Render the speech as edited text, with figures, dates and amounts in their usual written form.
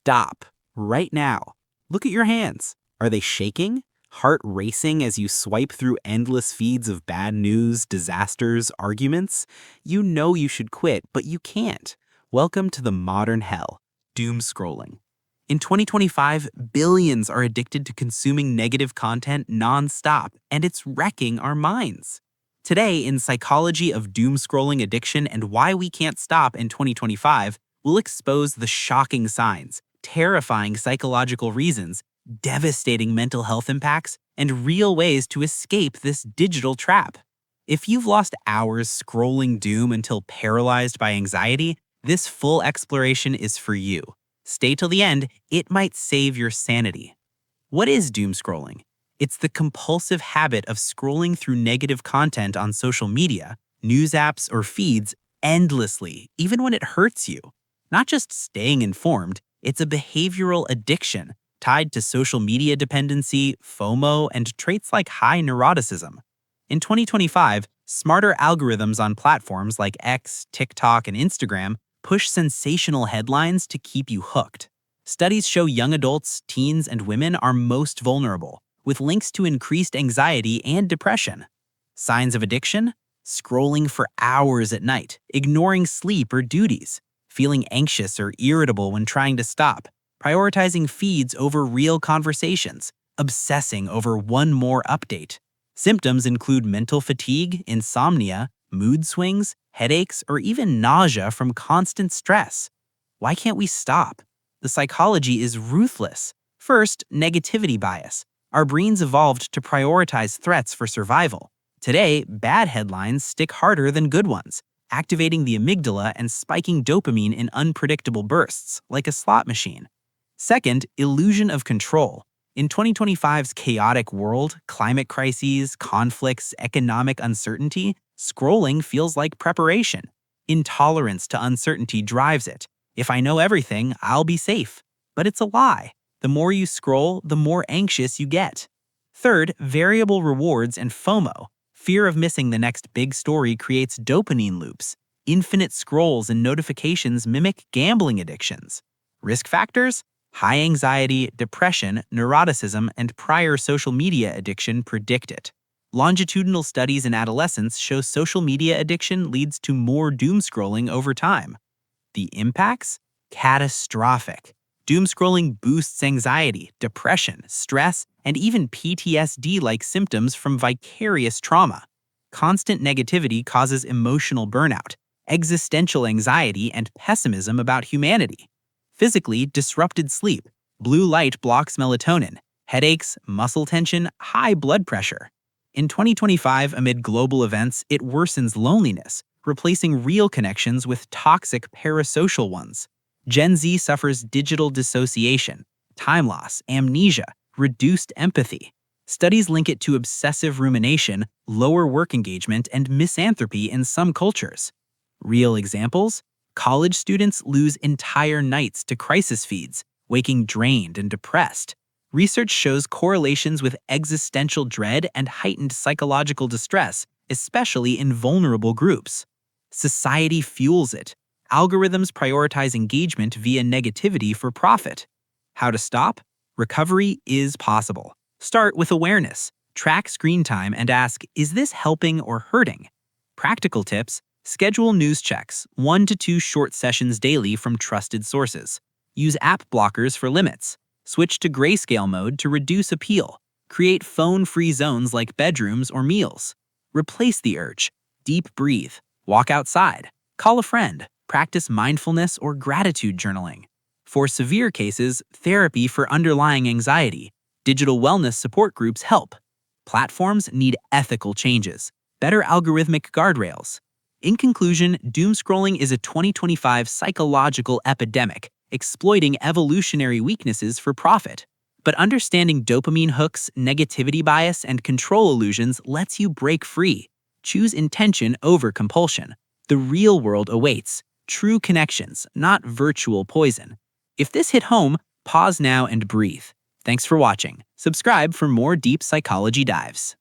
Stop right now. Look at your hands. Are they shaking? Heart racing as you swipe through endless feeds of bad news, disasters, arguments? You know you should quit, but you can't. Welcome to the modern hell, doomscrolling. In 2025, billions are addicted to consuming negative content nonstop, and it's wrecking our minds. Today, in Psychology of Doomscrolling Addiction and Why We Can't Stop in 2025, we'll expose the shocking signs, terrifying psychological reasons, devastating mental health impacts, and real ways to escape this digital trap. If you've lost hours scrolling doom until paralyzed by anxiety, this full exploration is for you. Stay till the end, it might save your sanity. What is doom scrolling? It's the compulsive habit of scrolling through negative content on social media, news apps, or feeds endlessly, even when it hurts you. Not just staying informed, it's a behavioral addiction tied to social media dependency, FOMO, and traits like high neuroticism. In 2025, smarter algorithms on platforms like X, TikTok, and Instagram push sensational headlines to keep you hooked. Studies show young adults, teens, and women are most vulnerable, with links to increased anxiety and depression. Signs of addiction? Scrolling for hours at night, ignoring sleep or duties, feeling anxious or irritable when trying to stop, prioritizing feeds over real conversations, obsessing over one more update. Symptoms include mental fatigue, insomnia, mood swings, headaches, or even nausea from constant stress. Why can't we stop? The psychology is ruthless. First, negativity bias. Our brains evolved to prioritize threats for survival. Today, bad headlines stick harder than good ones, activating the amygdala and spiking dopamine in unpredictable bursts, like a slot machine. Second, illusion of control. In 2025's chaotic world, climate crises, conflicts, economic uncertainty, scrolling feels like preparation. Intolerance to uncertainty drives it. If I know everything, I'll be safe. But it's a lie. The more you scroll, the more anxious you get. Third, variable rewards and FOMO. Fear of missing the next big story creates dopamine loops. Infinite scrolls and notifications mimic gambling addictions. Risk factors? High anxiety, depression, neuroticism, and prior social media addiction predict it. Longitudinal studies in adolescents show social media addiction leads to more doom scrolling over time. The impacts? Catastrophic. Doom scrolling boosts anxiety, depression, stress, and even PTSD-like symptoms from vicarious trauma. Constant negativity causes emotional burnout, existential anxiety, and pessimism about humanity. Physically, disrupted sleep. Blue light blocks melatonin. Headaches, muscle tension, high blood pressure. In 2025, amid global events, it worsens loneliness, replacing real connections with toxic parasocial ones. Gen Z suffers digital dissociation, time loss, amnesia, reduced empathy. Studies link it to obsessive rumination, lower work engagement, and misanthropy in some cultures. Real examples? College students lose entire nights to crisis feeds, waking drained and depressed. Research shows correlations with existential dread and heightened psychological distress, especially in vulnerable groups. Society fuels it. Algorithms prioritize engagement via negativity for profit. How to stop? Recovery is possible. Start with awareness. Track screen time and ask, is this helping or hurting? Practical tips: schedule news checks, 1 to 2 short sessions daily from trusted sources. Use app blockers for limits. Switch to grayscale mode to reduce appeal. Create phone-free zones like bedrooms or meals. Replace the urge. Deep breathe. Walk outside. Call a friend. Practice mindfulness or gratitude journaling. For severe cases, therapy for underlying anxiety. Digital wellness support groups help. Platforms need ethical changes. Better algorithmic guardrails. In conclusion, doom scrolling is a 2025 psychological epidemic, exploiting evolutionary weaknesses for profit. But understanding dopamine hooks, negativity bias, and control illusions lets you break free. Choose intention over compulsion. The real world awaits. True connections, not virtual poison. If this hit home, pause now and breathe. Thanks for watching. Subscribe for more deep psychology dives.